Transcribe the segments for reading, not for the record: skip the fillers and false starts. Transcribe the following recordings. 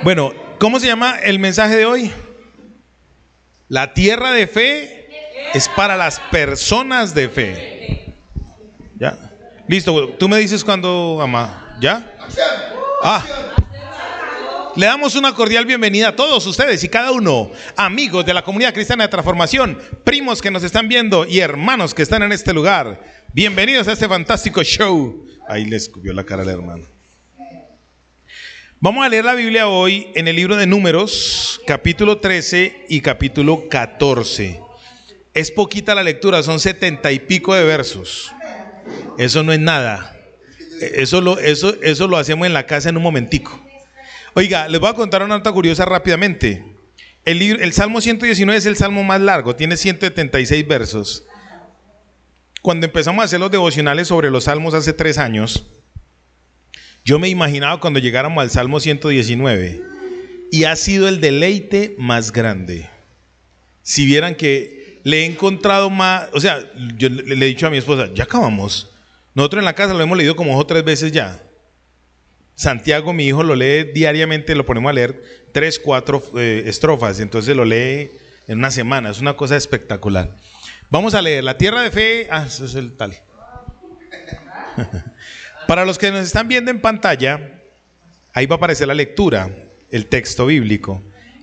Bueno, ¿cómo se llama el mensaje de hoy? La tierra de fe es para las personas de fe. ¿Ya? Listo, tú me dices cuando, ama. ¿Ya? Le damos una cordial bienvenida a todos ustedes y cada uno, amigos de la comunidad cristiana de transformación, primos que nos están viendo y hermanos que están en este lugar. Bienvenidos a este fantástico show. Ahí le escupió la cara al hermano. Vamos a leer la Biblia hoy en el libro de Números, capítulo 13 y capítulo 14. Es poquita la lectura, son 70 y pico de versos. Eso no es nada. Eso lo hacemos en la casa en un momentico. Oiga, les voy a contar una nota curiosa rápidamente. El Salmo 119 es el salmo más largo, tiene 176 versos. Cuando empezamos a hacer los devocionales sobre los salmos hace 3 años, yo me imaginaba cuando llegáramos al Salmo 119, y ha sido el deleite más grande. Si vieran que le he encontrado más, o sea, yo le he dicho a mi esposa, ya acabamos. Nosotros en la casa lo hemos leído como 2 o 3 veces ya. Santiago, mi hijo, lo lee diariamente, lo ponemos a leer 3, 4 estrofas, entonces lo lee en una semana, es una cosa espectacular. Vamos a leer la tierra de fe, eso es el tal. Para los que nos están viendo en pantalla, ahí va a aparecer la lectura, el texto bíblico.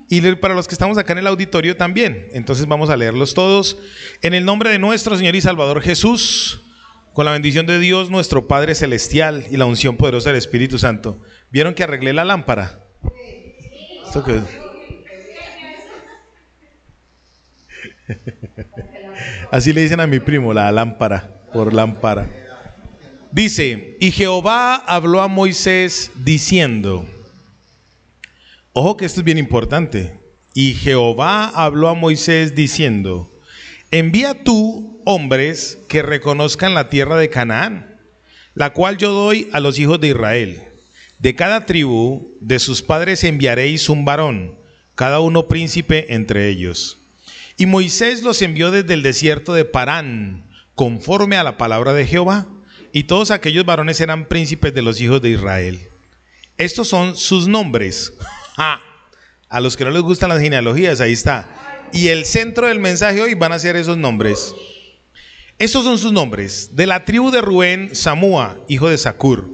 Y para los que estamos acá en el auditorio también, entonces vamos a leerlos todos. En el nombre de nuestro Señor y Salvador Jesús, con la bendición de Dios nuestro Padre Celestial y la unción poderosa del Espíritu Santo. ¿Vieron que arreglé la lámpara? ¿Esto qué es? Así le dicen a mi primo, la lámpara, por lámpara. Dice, y Jehová habló a Moisés diciendo, ojo que esto es bien importante, y Jehová habló a Moisés diciendo, envía tú hombres que reconozcan la tierra de Canaán, la cual yo doy a los hijos de Israel. De cada tribu de sus padres enviaréis un varón, cada uno príncipe entre ellos. Y Moisés los envió desde el desierto de Parán, conforme a la palabra de Jehová, y todos aquellos varones eran príncipes de los hijos de Israel. Estos son sus nombres. A los que no les gustan las genealogías, ahí está. Y el centro del mensaje hoy van a ser esos nombres. Estos son sus nombres. De la tribu de Rubén, Samúa, hijo de Zacur.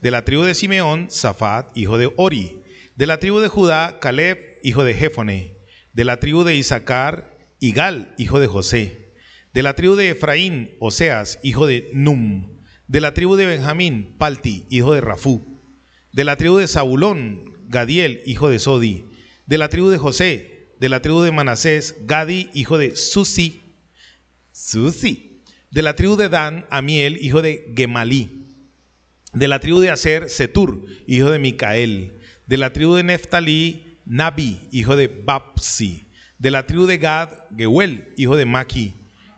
De la tribu de Simeón, Safat, hijo de Ori. De la tribu de Judá, Caleb, hijo de Jefone. De la tribu de Isaacar, Igal, hijo de José. De la tribu de Efraín, Oseas, hijo de Num. De la tribu de Benjamín, Palti, hijo de Rafú. De la tribu de Zabulón, Gadiel, hijo de Sodi. De la tribu de José, de la tribu de Manasés, Gadi, hijo de Susi. De la tribu de Dan, Amiel, hijo de Gemalí. De la tribu de Aser, Setur, hijo de Micael. De la tribu de Neftalí, Nabi, hijo de Babsi. De la tribu de Gad, Geuel, hijo de Maki.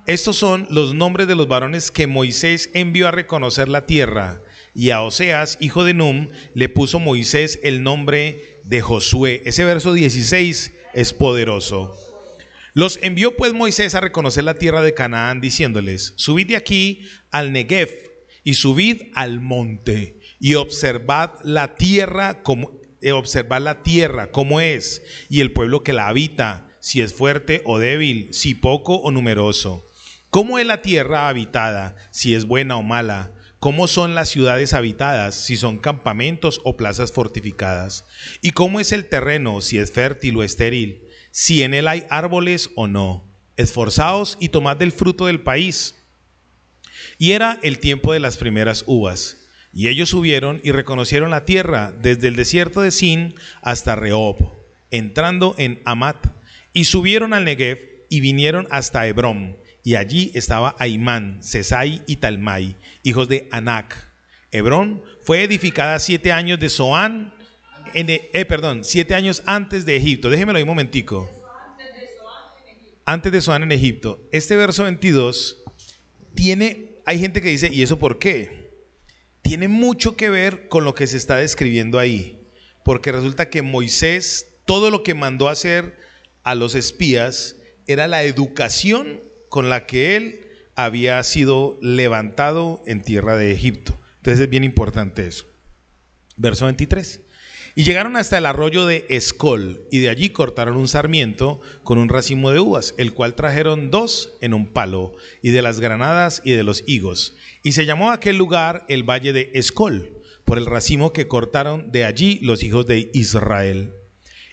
Estos son los nombres de los varones que Moisés envió a reconocer la tierra. Y a Oseas, hijo de Num, le puso Moisés el nombre de Josué. Ese verso 16 es poderoso. Los envió pues Moisés a reconocer la tierra de Canaán, diciéndoles, subid de aquí al Negev y subid al monte y observad la tierra como es, y el pueblo que la habita, si es fuerte o débil, si poco o numeroso. ¿Cómo es la tierra habitada, si es buena o mala? ¿Cómo son las ciudades habitadas, si son campamentos o plazas fortificadas? ¿Y cómo es el terreno, si es fértil o estéril? Si en él hay árboles o no. Esforzaos y tomad del fruto del país. Y era el tiempo de las primeras uvas. Y ellos subieron y reconocieron la tierra desde el desierto de Sin hasta Rehob, entrando en Amat. Y subieron al Negev y vinieron hasta Hebrón. Y allí estaba Aimán, Sesai y Talmai, hijos de Anac. Hebrón fue edificada 7 años de Zoán, 7 años antes de Egipto. Déjenmelo ahí un momentico. Antes de Zoán en Egipto. Este verso 22 hay gente que dice, ¿y eso por qué? Tiene mucho que ver con lo que se está describiendo ahí. Porque resulta que Moisés, todo lo que mandó hacer a los espías, era la educación con la que él había sido levantado en tierra de Egipto. Entonces es bien importante eso. Verso 23. Y llegaron hasta el arroyo de Escol, y de allí cortaron un sarmiento con un racimo de uvas, el cual trajeron 2 en un palo, y de las granadas y de los higos. Y se llamó aquel lugar el valle de Escol, por el racimo que cortaron de allí los hijos de Israel.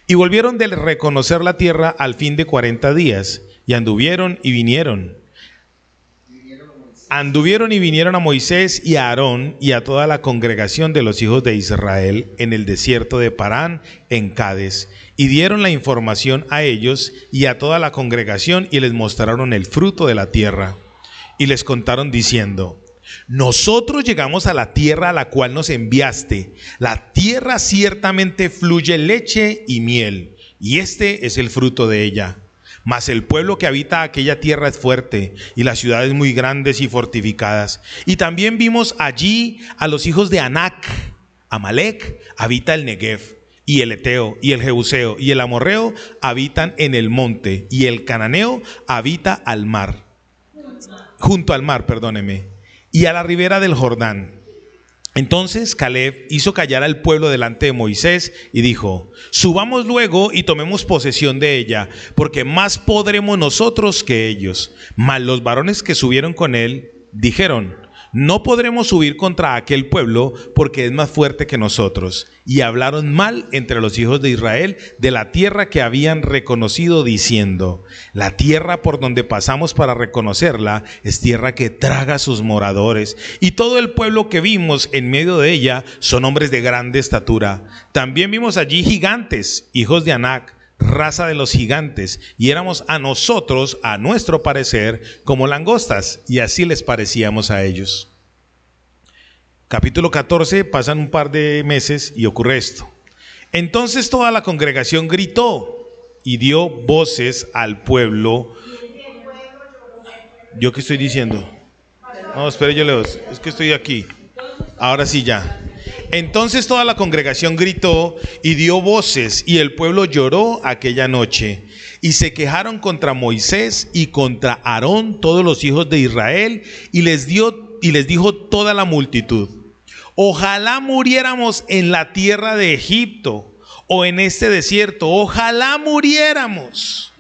Y volvieron de reconocer la tierra al fin de 40 días, y anduvieron y vinieron a Moisés y a Aarón y a toda la congregación de los hijos de Israel en el desierto de Parán, en Cades, y dieron la información a ellos y a toda la congregación, y les mostraron el fruto de la tierra. Y les contaron diciendo: nosotros llegamos a la tierra a la cual nos enviaste. La tierra ciertamente fluye leche y miel, y este es el fruto de ella. Mas el pueblo que habita aquella tierra es fuerte, y las ciudades muy grandes y fortificadas. Y también vimos allí a los hijos de Anac. Amalec habita el Negev, y el Eteo, y el Jebuseo, y el Amorreo habitan en el monte, y el Cananeo habita al mar, junto al mar, perdóneme, y a la ribera del Jordán. Entonces Caleb hizo callar al pueblo delante de Moisés y dijo: subamos luego y tomemos posesión de ella, porque más podremos nosotros que ellos. Mas los varones que subieron con él dijeron: no podremos subir contra aquel pueblo, porque es más fuerte que nosotros. Y hablaron mal entre los hijos de Israel de la tierra que habían reconocido, diciendo: la tierra por donde pasamos para reconocerla es tierra que traga a sus moradores, y todo el pueblo que vimos en medio de ella son hombres de grande estatura. También vimos allí gigantes, hijos de Anac, raza de los gigantes, y éramos a nosotros, a nuestro parecer, como langostas, y así les parecíamos a ellos. Capítulo 14, pasan un par de meses y ocurre esto. Entonces toda la congregación gritó y dio voces al pueblo. ¿Yo qué estoy diciendo? No, espere, yo leo, es que estoy aquí. Ahora sí ya. Entonces toda la congregación gritó y dio voces, y el pueblo lloró aquella noche. Y se quejaron contra Moisés y contra Aarón todos los hijos de Israel, y les dijo toda la multitud: ojalá muriéramos en la tierra de Egipto o en este desierto, ojalá muriéramos.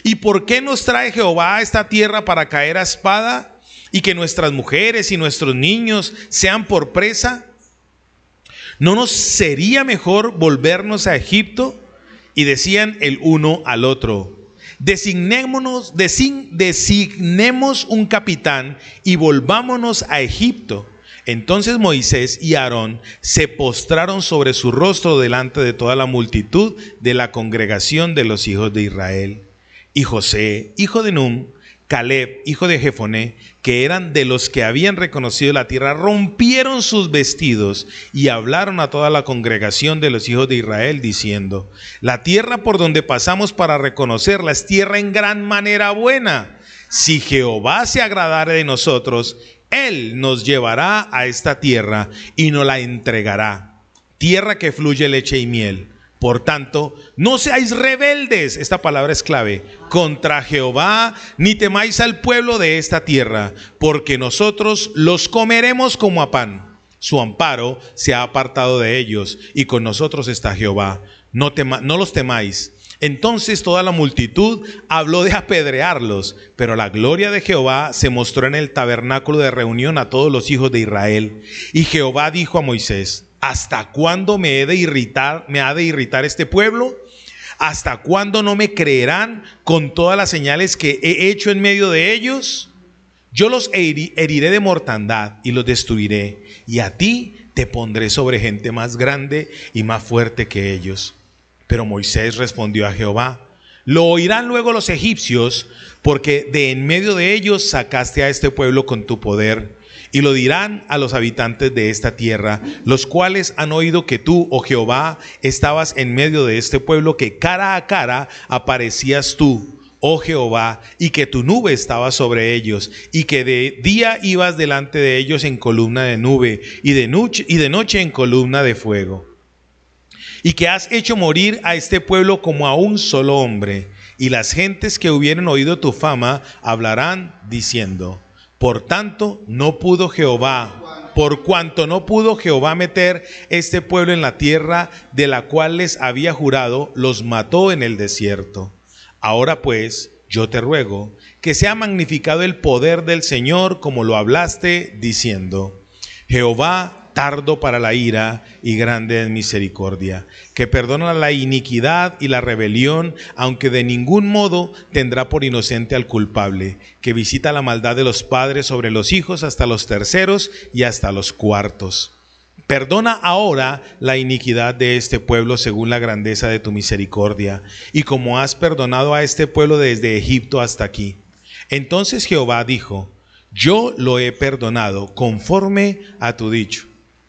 ¿Y por qué nos trae Jehová a esta tierra para caer a espada, y que nuestras mujeres y nuestros niños sean por presa? ¿No nos sería mejor volvernos a Egipto? Y decían el uno al otro: designemos un capitán y volvámonos a Egipto. Entonces Moisés y Aarón se postraron sobre su rostro delante de toda la multitud de la congregación de los hijos de Israel. Y José, hijo de Nun, Caleb, hijo de Jefoné, que eran de los que habían reconocido la tierra, rompieron sus vestidos y hablaron a toda la congregación de los hijos de Israel, diciendo: la tierra por donde pasamos para reconocerla es tierra en gran manera buena. Si Jehová se agradare de nosotros, Él nos llevará a esta tierra y nos la entregará, tierra que fluye leche y miel. Por tanto, no seáis rebeldes, esta palabra es clave, contra Jehová, ni temáis al pueblo de esta tierra, porque nosotros los comeremos como a pan. Su amparo se ha apartado de ellos, y con nosotros está Jehová. No los temáis. Entonces toda la multitud habló de apedrearlos, pero la gloria de Jehová se mostró en el tabernáculo de reunión a todos los hijos de Israel. Y Jehová dijo a Moisés: ¿hasta cuándo me ha de irritar este pueblo? ¿Hasta cuándo no me creerán con todas las señales que he hecho en medio de ellos? Yo los heriré de mortandad y los destruiré, y a ti te pondré sobre gente más grande y más fuerte que ellos. Pero Moisés respondió a Jehová: lo oirán luego los egipcios, porque de en medio de ellos sacaste a este pueblo con tu poder. Y lo dirán a los habitantes de esta tierra, los cuales han oído que tú, oh Jehová, estabas en medio de este pueblo, que cara a cara aparecías tú, oh Jehová, y que tu nube estaba sobre ellos, y que de día ibas delante de ellos en columna de nube, y de noche en columna de fuego. Y que has hecho morir a este pueblo como a un solo hombre, y las gentes que hubieren oído tu fama hablarán diciendo: por tanto, no pudo Jehová por cuanto no pudo Jehová meter este pueblo en la tierra de la cual les había jurado, los mató en el desierto. Ahora pues, yo te ruego que sea magnificado el poder del Señor, como lo hablaste, diciendo: Jehová, tardo para la ira y grande en misericordia, que perdona la iniquidad y la rebelión, aunque de ningún modo tendrá por inocente al culpable, que visita la maldad de los padres sobre los hijos hasta los terceros y hasta los cuartos. Perdona ahora la iniquidad de este pueblo según la grandeza de tu misericordia, y como has perdonado a este pueblo desde Egipto hasta aquí. Entonces Jehová dijo: yo lo he perdonado conforme a tu dicho.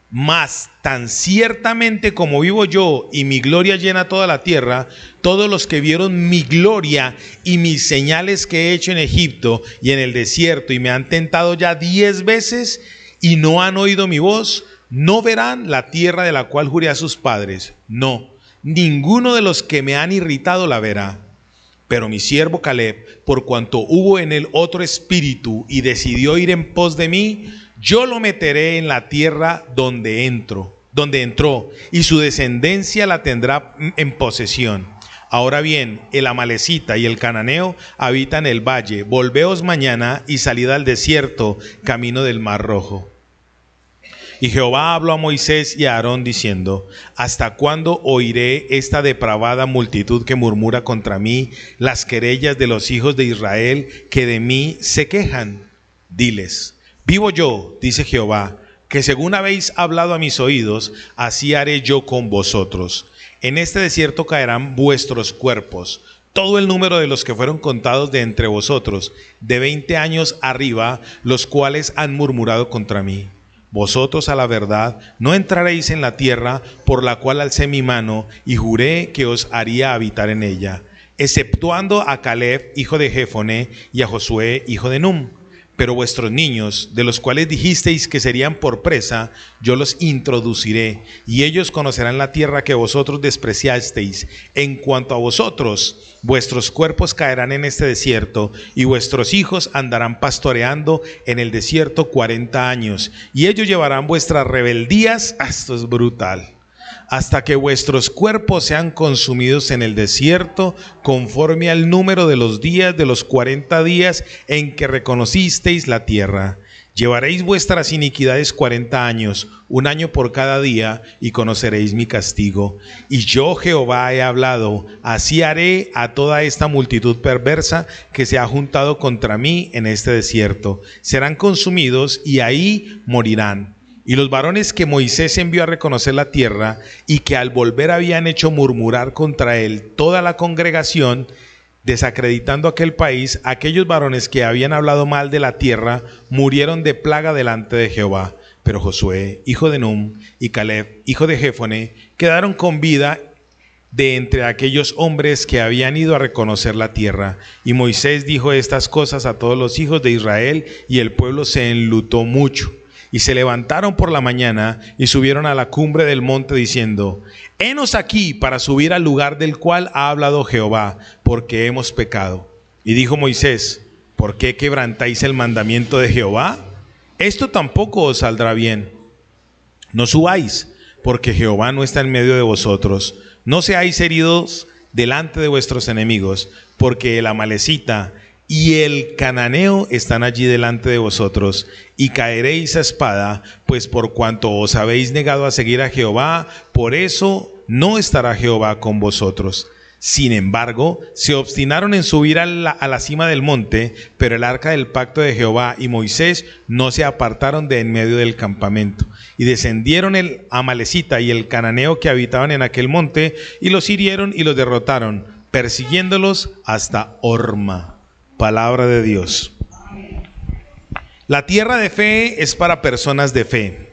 Mas tan ciertamente como vivo yo y mi gloria llena toda la tierra, todos los que vieron mi gloria y mis señales que he hecho en Egipto y en el desierto, y me han tentado ya 10 veces y no han oído mi voz, no verán la tierra de la cual juré a sus padres. No, ninguno de los que me han irritado la verá. Pero mi siervo Caleb, por cuanto hubo en él otro espíritu y decidió ir en pos de mí, yo lo meteré en la tierra donde entró, y su descendencia la tendrá en posesión. Ahora bien, el amalecita y el cananeo habitan el valle. Volveos mañana y salid al desierto, camino del Mar Rojo. Y Jehová habló a Moisés y a Aarón diciendo: ¿hasta cuándo oiré esta depravada multitud que murmura contra mí las querellas de los hijos de Israel que de mí se quejan? Diles: vivo yo, dice Jehová, que según habéis hablado a mis oídos, así haré yo con vosotros. En este desierto caerán vuestros cuerpos, todo el número de los que fueron contados de entre vosotros, de 20 años arriba, los cuales han murmurado contra mí. Vosotros a la verdad no entraréis en la tierra por la cual alcé mi mano y juré que os haría habitar en ella, exceptuando a Caleb, hijo de Jefoné, y a Josué, hijo de Num. Pero vuestros niños, de los cuales dijisteis que serían por presa, yo los introduciré, y ellos conocerán la tierra que vosotros despreciasteis. En cuanto a vosotros, vuestros cuerpos caerán en este desierto, y vuestros hijos andarán pastoreando en el desierto 40 años, y ellos llevarán vuestras rebeldías, esto es brutal, hasta que vuestros cuerpos sean consumidos en el desierto, conforme al número de los días de los 40 días en que reconocisteis la tierra. Llevaréis vuestras iniquidades 40 años, un año por cada día, y conoceréis mi castigo. Y yo, Jehová, he hablado, así haré a toda esta multitud perversa que se ha juntado contra mí en este desierto. Serán consumidos y ahí morirán. Y los varones que Moisés envió a reconocer la tierra, y que al volver habían hecho murmurar contra él toda la congregación, desacreditando aquel país, aquellos varones que habían hablado mal de la tierra, murieron de plaga delante de Jehová. Pero Josué, hijo de Num, y Caleb, hijo de Jefoné, quedaron con vida de entre aquellos hombres que habían ido a reconocer la tierra. Y Moisés dijo estas cosas a todos los hijos de Israel, y el pueblo se enlutó mucho. Y se levantaron por la mañana y subieron a la cumbre del monte diciendo: henos aquí para subir al lugar del cual ha hablado Jehová, porque hemos pecado. Y dijo Moisés: ¿por qué quebrantáis el mandamiento de Jehová? Esto tampoco os saldrá bien. No subáis, porque Jehová no está en medio de vosotros. No seáis heridos delante de vuestros enemigos, porque el amalecita y el cananeo están allí delante de vosotros, y caeréis a espada, pues por cuanto os habéis negado a seguir a Jehová, por eso no estará Jehová con vosotros. Sin embargo, se obstinaron en subir a la cima del monte, pero el arca del pacto de Jehová y Moisés no se apartaron de en medio del campamento. Y descendieron el amalecita y el cananeo que habitaban en aquel monte, y los hirieron y los derrotaron, persiguiéndolos hasta Horma. Palabra de Dios. La tierra de fe es para personas de fe.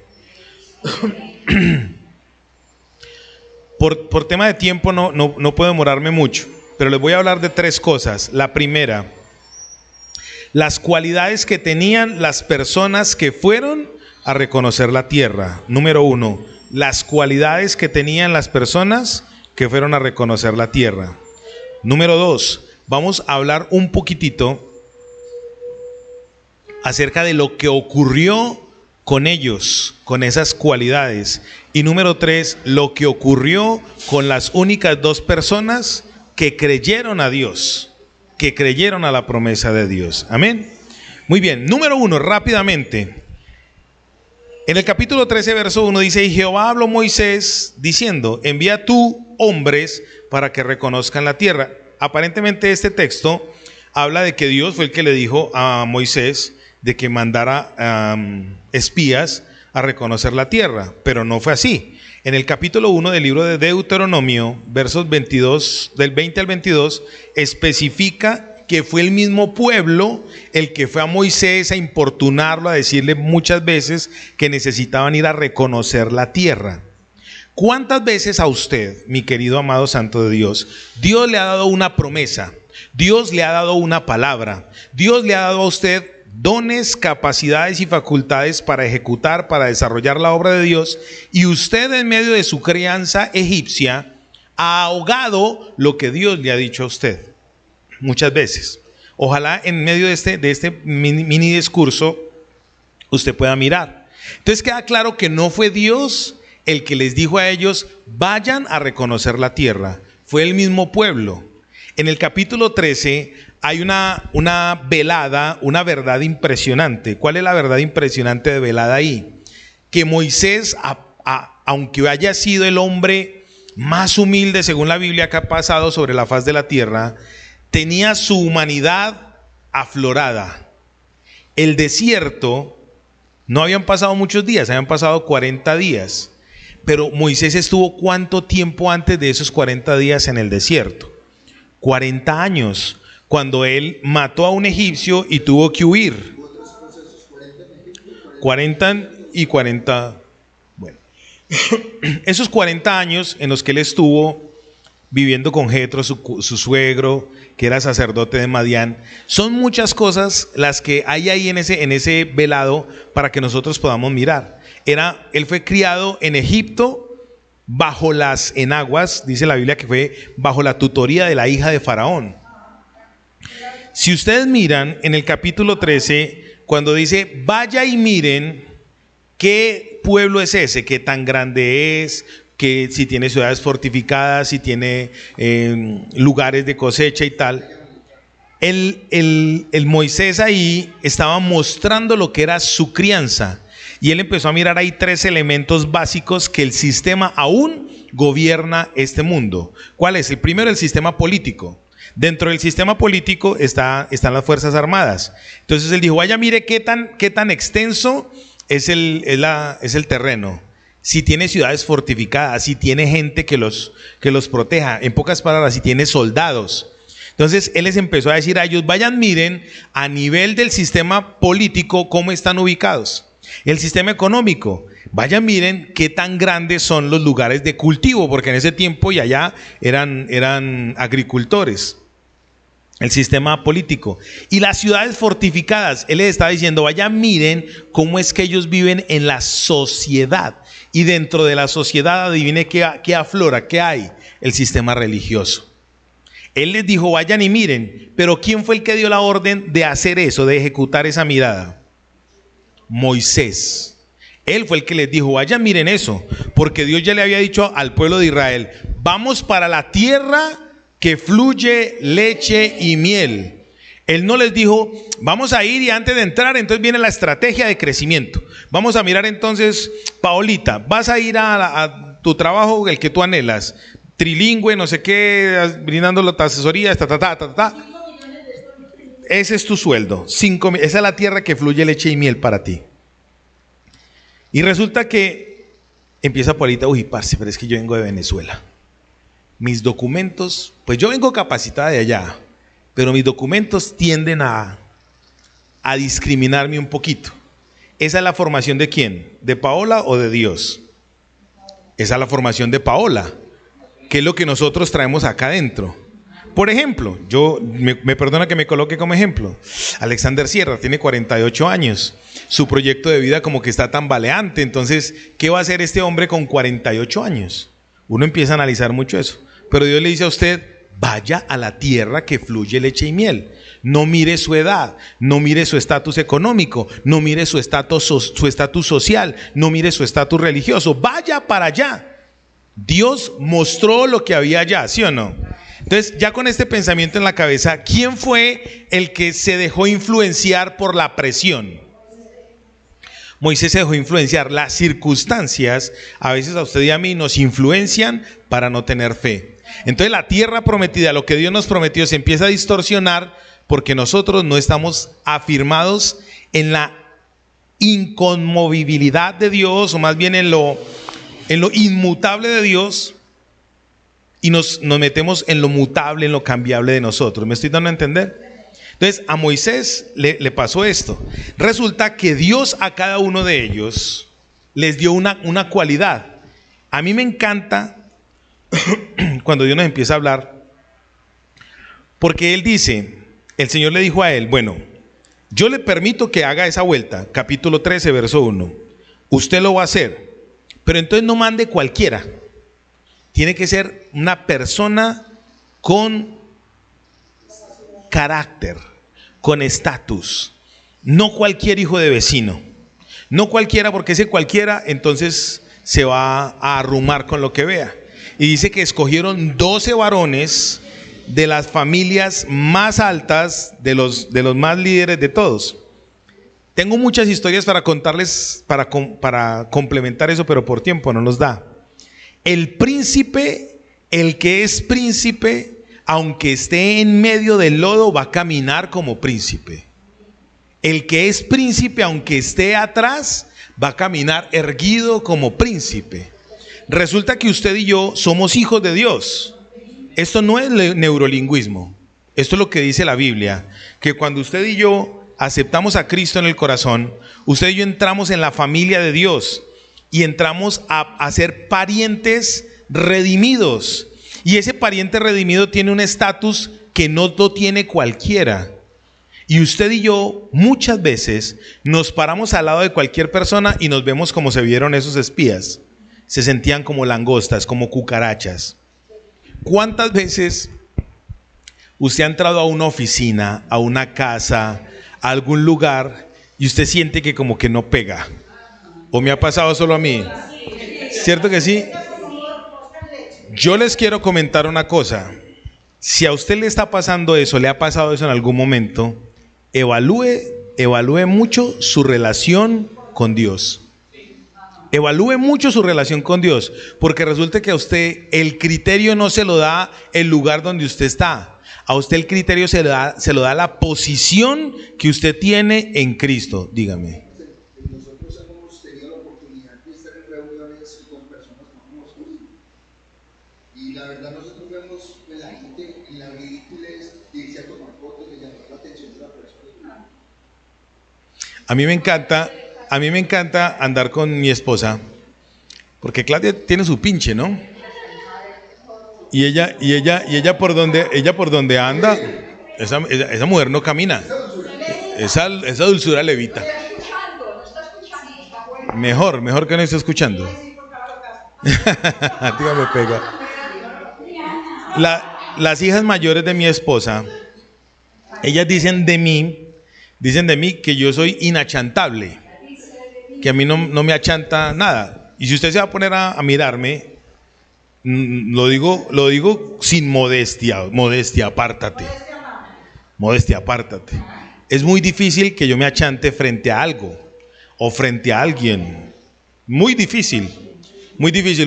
Por tema de tiempo no puedo demorarme mucho, pero les voy a hablar de 3 cosas. La primera, las cualidades que tenían las personas que fueron a reconocer la tierra. Número 1, las cualidades que tenían las personas que fueron a reconocer la tierra. Número 2, vamos a hablar un poquitito acerca de lo que ocurrió con ellos, con esas cualidades. Y número 3, lo que ocurrió con las únicas 2 personas que creyeron a Dios, que creyeron a la promesa de Dios. Amén. Muy bien, número 1, rápidamente. En el capítulo 13, verso 1 dice: y Jehová habló a Moisés diciendo, envía tú hombres para que reconozcan la tierra. Aparentemente este texto habla de que Dios fue el que le dijo a Moisés de que mandara espías a reconocer la tierra, pero no fue así. En el capítulo 1 del libro de Deuteronomio, versos 22, del 20 al 22, especifica que fue el mismo pueblo el que fue a Moisés a importunarlo, a decirle muchas veces que necesitaban ir a reconocer la tierra. ¿Cuántas veces a usted, mi querido amado santo de Dios, Dios le ha dado una promesa? Dios le ha dado una palabra. Dios le ha dado a usted dones, capacidades y facultades para ejecutar, para desarrollar la obra de Dios, y usted en medio de su crianza egipcia ha ahogado lo que Dios le ha dicho a usted. Muchas veces. Ojalá en medio de este mini discurso usted pueda mirar. Entonces queda claro que no fue Dios el que les dijo a ellos, vayan a reconocer la tierra. Fue el mismo pueblo. En el capítulo 13 hay una velada, una verdad impresionante. ¿Cuál es la verdad impresionante de velada ahí? Que Moisés, aunque haya sido el hombre más humilde según la Biblia que ha pasado sobre la faz de la tierra, tenía su humanidad aflorada. El desierto, no habían pasado muchos días, habían pasado 40 días. Pero Moisés estuvo ¿cuánto tiempo antes de esos 40 días en el desierto? 40 años, cuando él mató a un egipcio y tuvo que huir. 40 y 40. Bueno, esos 40 años en los que él estuvo viviendo con Jetro, su suegro, que era sacerdote de Madián, son muchas cosas las que hay ahí en ese velado para que nosotros podamos mirar. Él fue criado en Egipto bajo las enaguas, dice la Biblia que fue bajo la tutoría de la hija de Faraón. Si ustedes miran en el capítulo 13, cuando dice, vaya y miren qué pueblo es ese, qué tan grande es, que si tiene ciudades fortificadas, si tiene lugares de cosecha y tal. El Moisés ahí estaba mostrando lo que era su crianza. Y él empezó a mirar ahí 3 elementos básicos que el sistema aún gobierna este mundo. ¿Cuál es? El primero, el sistema político. Dentro del sistema político están las Fuerzas Armadas. Entonces él dijo, vaya, mire qué tan extenso es el terreno. Si tiene ciudades fortificadas, si tiene gente que los proteja. En pocas palabras, si tiene soldados. Entonces él les empezó a decir a ellos, vayan, miren a nivel del sistema político cómo están ubicados. El sistema económico, vayan, miren qué tan grandes son los lugares de cultivo, porque en ese tiempo y allá eran agricultores. El sistema político y las ciudades fortificadas. Él les estaba diciendo, vayan, miren cómo es que ellos viven en la sociedad. Y dentro de la sociedad, adivine qué aflora, qué hay, el sistema religioso. Él les dijo, vayan y miren, pero ¿quién fue el que dio la orden de hacer eso, de ejecutar esa mirada? Moisés. Él fue el que les dijo, vayan, miren eso, porque Dios ya le había dicho al pueblo de Israel, vamos para la tierra que fluye leche y miel. Él no les dijo, vamos a ir y antes de entrar, entonces viene la estrategia de crecimiento. Vamos a mirar entonces, Paolita, vas a ir a tu trabajo, el que tú anhelas, trilingüe, no sé qué, brindando la asesoría, Ese es tu sueldo, esa es la tierra que fluye leche y miel para ti. Y resulta que empieza Paolita, uy, parce, pero es que yo vengo de Venezuela. Mis documentos, pues yo vengo capacitada de allá, pero mis documentos tienden a discriminarme un poquito. ¿Esa es la formación de quién? ¿De Paola o de Dios? Esa es la formación de Paola, que es lo que nosotros traemos acá adentro. Por ejemplo, me perdona que me coloque como ejemplo, Alexander Sierra tiene 48 años, su proyecto de vida como que está tambaleante, entonces, ¿qué va a hacer este hombre con 48 años? Uno empieza a analizar mucho eso, pero Dios le dice a usted, vaya a la tierra que fluye leche y miel. No mire su edad, no mire su estatus económico, no mire su estatus social, no mire su estatus religioso. Vaya para allá. Dios mostró lo que había allá, ¿sí o no? Entonces, ya con este pensamiento en la cabeza, ¿quién fue el que se dejó influenciar por la presión? Moisés se dejó influenciar. Las circunstancias, a veces a usted y a mí, nos influencian para no tener fe. Entonces la tierra prometida, lo que Dios nos prometió, se empieza a distorsionar porque nosotros no estamos afirmados en la inconmovibilidad de Dios, o más bien en lo inmutable de Dios, y nos metemos en lo mutable, en lo cambiable de nosotros. ¿Me estoy dando a entender? Entonces a Moisés le pasó esto. Resulta que Dios a cada uno de ellos les dio una cualidad. A mí me encanta cuando Dios nos empieza a hablar, porque Él dice, el Señor le dijo a él, bueno, yo le permito que haga esa vuelta, capítulo 13, verso 1. Usted lo va a hacer, pero entonces no mande cualquiera. Tiene que ser una persona con carácter, con estatus, no cualquier hijo de vecino, no cualquiera, porque ese cualquiera entonces se va a arrumar con lo que vea. Y dice que escogieron 12 varones de las familias más altas, de los más líderes de todos. Tengo muchas historias para contarles, para complementar eso, pero por tiempo no nos da. El príncipe, el que es príncipe, aunque esté en medio del lodo, va a caminar como príncipe. El que es príncipe, aunque esté atrás, va a caminar erguido como príncipe. Resulta que usted y yo somos hijos de Dios. Esto no es neurolingüismo. Esto es lo que dice la Biblia, que cuando usted y yo aceptamos a Cristo en el corazón, usted y yo entramos en la familia de Dios y entramos a ser parientes redimidos. Y ese pariente redimido tiene un estatus que no lo tiene cualquiera. Y usted y yo muchas veces nos paramos al lado de cualquier persona y nos vemos como se vieron esos espías. Se sentían como langostas, como cucarachas. ¿Cuántas veces usted ha entrado a una oficina, a una casa, a algún lugar y usted siente que como que no pega? ¿O me ha pasado solo a mí? ¿Cierto que sí? Yo les quiero comentar una cosa. Si a usted le está pasando eso, le ha pasado eso en algún momento, evalúe mucho su relación con Dios. Evalúe mucho su relación con Dios, porque resulta que a usted el criterio no se lo da el lugar donde usted está. A usted el criterio se lo da la posición que usted tiene en Cristo. Dígame. Nosotros hemos tenido la oportunidad de estar en reuniones con personas famosas. Y la verdad nosotros vemos en la gente, en la ridiculez, de irse a tomar fotos, de llamar la atención de la persona. A mí me encanta andar con mi esposa, porque Claudia tiene su pinche, ¿no? Y ella por donde anda, esa mujer no camina. Esa dulzura levita. Mejor que no esté escuchando. Tío, me pega. Las hijas mayores de mi esposa, ellas dicen de mí que yo soy inachantable, que a mí no me achanta nada. Y si usted se va a poner a mirarme, lo digo sin modestia, apártate. Modestia, apártate. Es muy difícil que yo me achante frente a algo o frente a alguien. Muy difícil.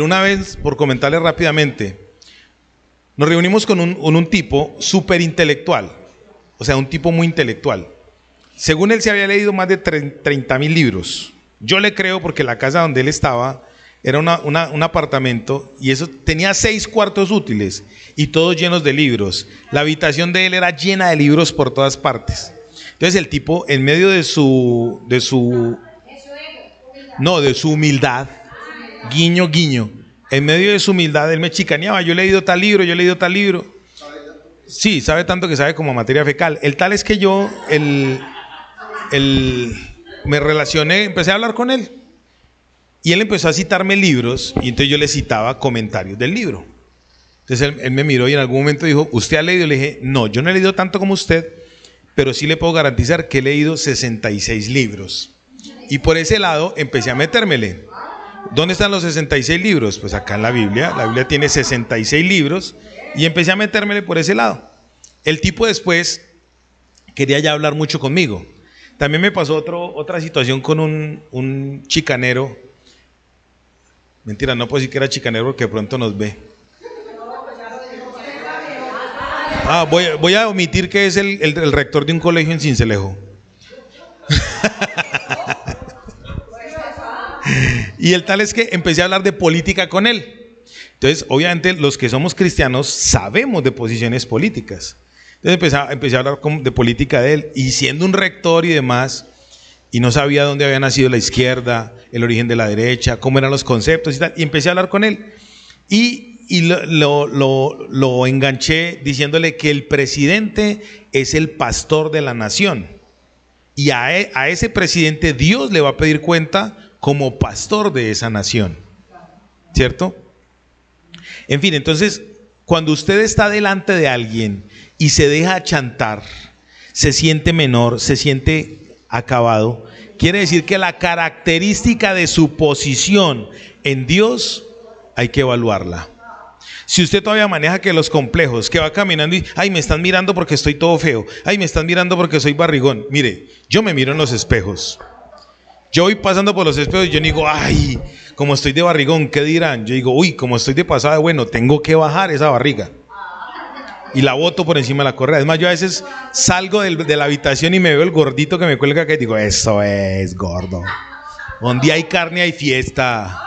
Una vez, por comentarles rápidamente, nos reunimos con un tipo súper intelectual, o sea, un tipo muy intelectual. Según él se había leído más de 30,000 libros. Yo le creo porque la casa donde él estaba era un apartamento y eso tenía 6 cuartos útiles y todos llenos de libros. La habitación de él era llena de libros por todas partes. Entonces el tipo, en medio de su humildad, guiño, en medio de su humildad, él me chicaneaba. Yo he leído tal libro. Sí, sabe tanto que sabe como materia fecal. El tal es que yo, me relacioné, empecé a hablar con él. Y él empezó a citarme libros y entonces yo le citaba comentarios del libro. Entonces él me miró y en algún momento dijo, ¿usted ha leído? Le dije, no, yo no he leído tanto como usted, pero sí le puedo garantizar que he leído 66 libros. Y por ese lado empecé a metérmele. ¿Dónde están los 66 libros? Pues acá en la Biblia tiene 66 libros y empecé a metérmele por ese lado. El tipo después quería ya hablar mucho conmigo. También me pasó otra situación con un chicanero. Mentira, no puedo decir que era chicanero porque de pronto nos ve. Voy a omitir que es el rector de un colegio en Sincelejo. Y el tal es que empecé a hablar de política con él. Entonces, obviamente, los que somos cristianos sabemos de posiciones políticas. Entonces empecé a hablar de política de él, y siendo un rector y demás, y no sabía dónde había nacido la izquierda, el origen de la derecha, cómo eran los conceptos y tal, y empecé a hablar con él. Y lo enganché diciéndole que el presidente es el pastor de la nación. Y a ese presidente Dios le va a pedir cuenta como pastor de esa nación. ¿Cierto? En fin, entonces, cuando usted está delante de alguien y se deja achantar, se siente menor, se siente acabado, quiere decir que la característica de su posición en Dios hay que evaluarla. Si usted todavía maneja que los complejos, que va caminando y, ay, me están mirando porque estoy todo feo, ay, me están mirando porque soy barrigón. Mire, yo me miro en los espejos. Yo voy pasando por los espejos y yo digo, ay, como estoy de barrigón, ¿qué dirán? Yo digo, uy, como estoy de pasada, bueno, tengo que bajar esa barriga. Y la boto por encima de la correa. Es más, yo a veces salgo de la habitación y me veo el gordito que me cuelga acá y digo, eso es gordo. Donde hay carne hay fiesta.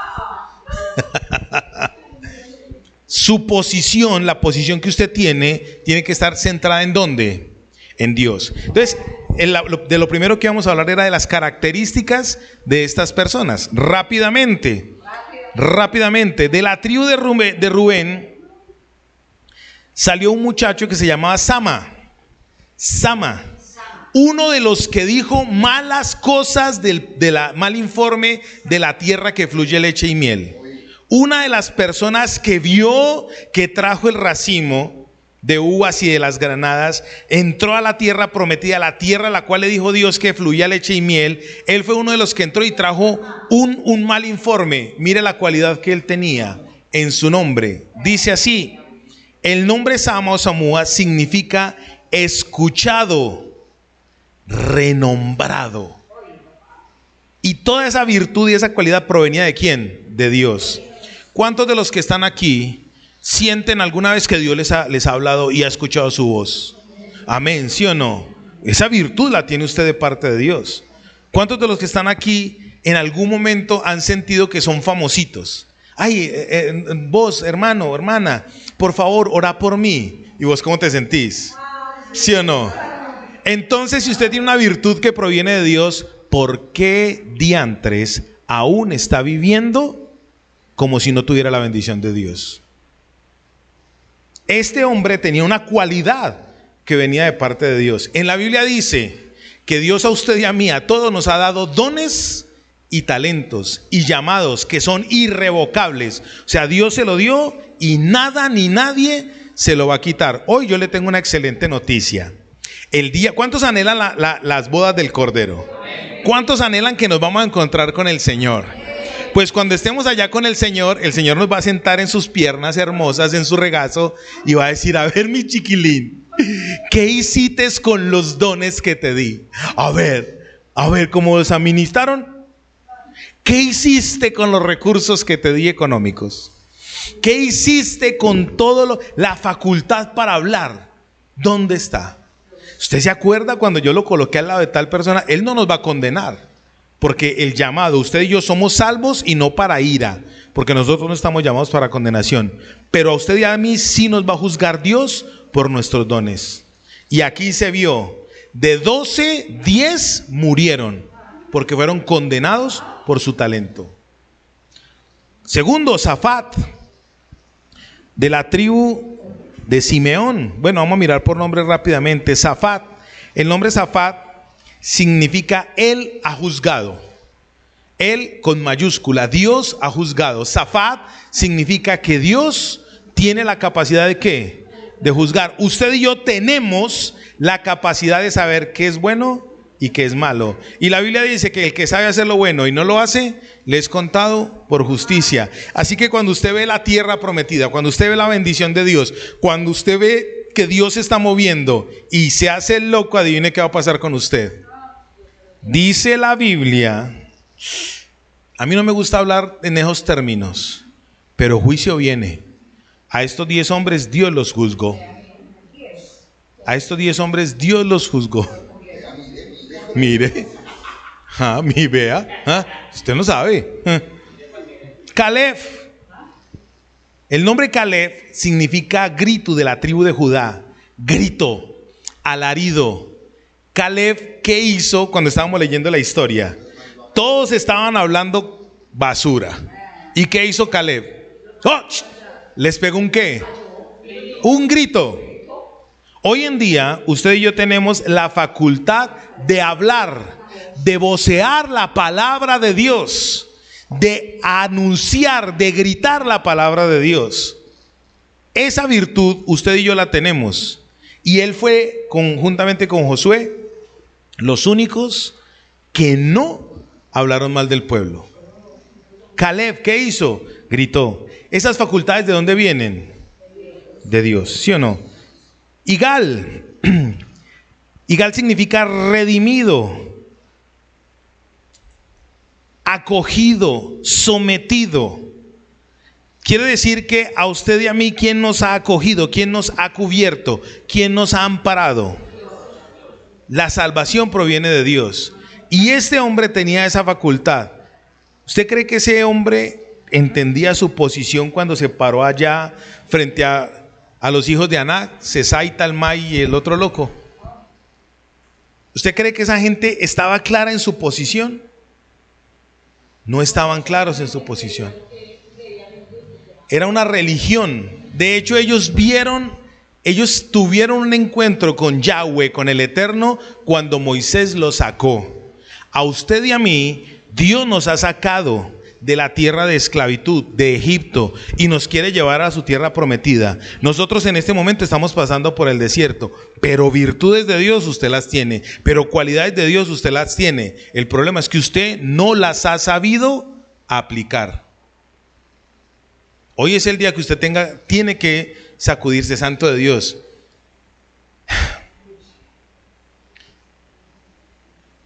Su posición, la posición que usted tiene que estar centrada ¿en dónde? En Dios. Entonces, de lo primero que vamos a hablar era de las características de estas personas. Rápidamente. De la tribu de Rubén salió un muchacho que se llamaba Sama, uno de los que dijo malas cosas mal informe de la tierra que fluye leche y miel. Una de las personas que vio que trajo el racimo de uvas y de las granadas, entró a la tierra prometida, la tierra a la cual le dijo Dios que fluía leche y miel. Él fue uno de los que entró y trajo un mal informe. Mire la cualidad que él tenía en su nombre. Dice así, el nombre Sama o Samúa significa escuchado, renombrado. Y toda esa virtud y esa cualidad provenía ¿de quién? De Dios. ¿Cuántos de los que están aquí sienten alguna vez que Dios les ha hablado y ha escuchado su voz? Amén, ¿sí o no? Esa virtud la tiene usted de parte de Dios. ¿Cuántos de los que están aquí en algún momento han sentido que son famositos? Ay, vos, hermano, hermana, por favor, ora por mí. ¿Y vos cómo te sentís? ¿Sí o no? Entonces, si usted tiene una virtud que proviene de Dios, ¿por qué diantres aún está viviendo como si no tuviera la bendición de Dios? Este hombre tenía una cualidad que venía de parte de Dios. En la Biblia dice que Dios a usted y a mí, a todos nos ha dado dones y talentos y llamados que son irrevocables. O sea, Dios se lo dio y nada ni nadie se lo va a quitar. Hoy yo le tengo una excelente noticia. ¿Cuántos anhelan las bodas del Cordero? ¿Cuántos anhelan que nos vamos a encontrar con el Señor? Pues cuando estemos allá con el Señor nos va a sentar en sus piernas hermosas, en su regazo, y va a decir, a ver, mi chiquilín, ¿qué hiciste con los dones que te di? A ver, ¿cómo los administraron? ¿Qué hiciste con los recursos que te di económicos? ¿Qué hiciste con la facultad para hablar? ¿Dónde está? ¿Usted se acuerda cuando yo lo coloqué al lado de tal persona? Él no nos va a condenar. Porque el llamado, usted y yo somos salvos y no para ira, porque nosotros no estamos llamados para condenación. Pero a usted y a mí sí nos va a juzgar Dios por nuestros dones. Y aquí se vio, de 12, 10 murieron, porque fueron condenados por su talento. Segundo, Zafat, de la tribu de Simeón. Bueno, vamos a mirar por nombre rápidamente. Zafat, el nombre Zafat significa Él ha juzgado. Él con mayúscula, Dios ha juzgado. Zafat significa que Dios tiene la capacidad de ¿qué? De juzgar. Usted y yo tenemos la capacidad de saber qué es bueno y qué es malo. Y la Biblia dice que el que sabe hacer lo bueno y no lo hace, le es contado por justicia. Así que cuando usted ve la tierra prometida, cuando usted ve la bendición de Dios, cuando usted ve que Dios se está moviendo y se hace el loco, adivine qué va a pasar con usted. Dice la Biblia, a mí no me gusta hablar en esos términos, pero juicio viene. A estos 10 hombres Dios los juzgó. A estos 10 hombres Dios los juzgó. Mire, vea, usted no sabe. Caleb, el nombre Caleb significa grito de la tribu de Judá, grito, alarido. Caleb, ¿qué hizo cuando estábamos leyendo la historia? Todos estaban hablando basura. ¿Y qué hizo Caleb? ¡Oh! ¿Les pegó un qué? Un grito. Hoy en día, usted y yo tenemos la facultad de hablar, de vocear la palabra de Dios, de anunciar, de gritar la palabra de Dios. Esa virtud usted y yo la tenemos. Y él fue, conjuntamente con Josué, los únicos que no hablaron mal del pueblo. Caleb, ¿qué hizo? Gritó. ¿Esas facultades de dónde vienen? De Dios, ¿sí o no? Igal. Igal significa redimido, acogido, sometido. Quiere decir que a usted y a mí, ¿quién nos ha acogido? ¿Quién nos ha cubierto? ¿Quién nos ha amparado? La salvación proviene de Dios. Y este hombre tenía esa facultad. ¿Usted cree que ese hombre entendía su posición cuando se paró allá frente a los hijos de Anac, Sesai, Talmai y el otro loco? ¿Usted cree que esa gente estaba clara en su posición? No estaban claros en su posición. Era una religión. De hecho, ellos tuvieron un encuentro con Yahweh, con el Eterno, cuando Moisés los sacó. A usted y a mí, Dios nos ha sacado de la tierra de esclavitud, de Egipto, y nos quiere llevar a su tierra prometida. Nosotros en este momento estamos pasando por el desierto, pero virtudes de Dios usted las tiene, pero cualidades de Dios usted las tiene. El problema es que usted no las ha sabido aplicar. Hoy es el día que usted tiene que sacudirse, santo de Dios.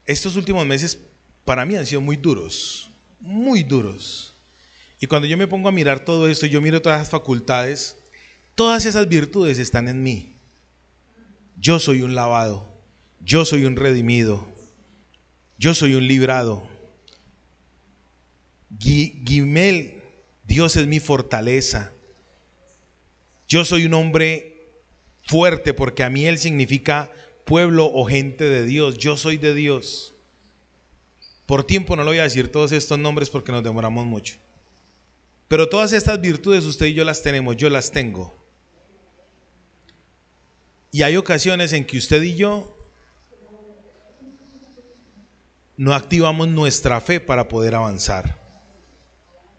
Estos últimos meses para mí han sido muy duros, muy duros. Y cuando yo me pongo a mirar todo esto, yo miro todas las facultades, todas esas virtudes están en mí. Yo soy un lavado, yo soy un redimido, yo soy un librado. Gimel, Dios es mi fortaleza. Yo soy un hombre fuerte porque a mí Él significa pueblo o gente de Dios. Yo soy de Dios. Por tiempo no le voy a decir todos estos nombres porque nos demoramos mucho. Pero todas estas virtudes usted y yo las tenemos, yo las tengo. Y hay ocasiones en que usted y yo no activamos nuestra fe para poder avanzar.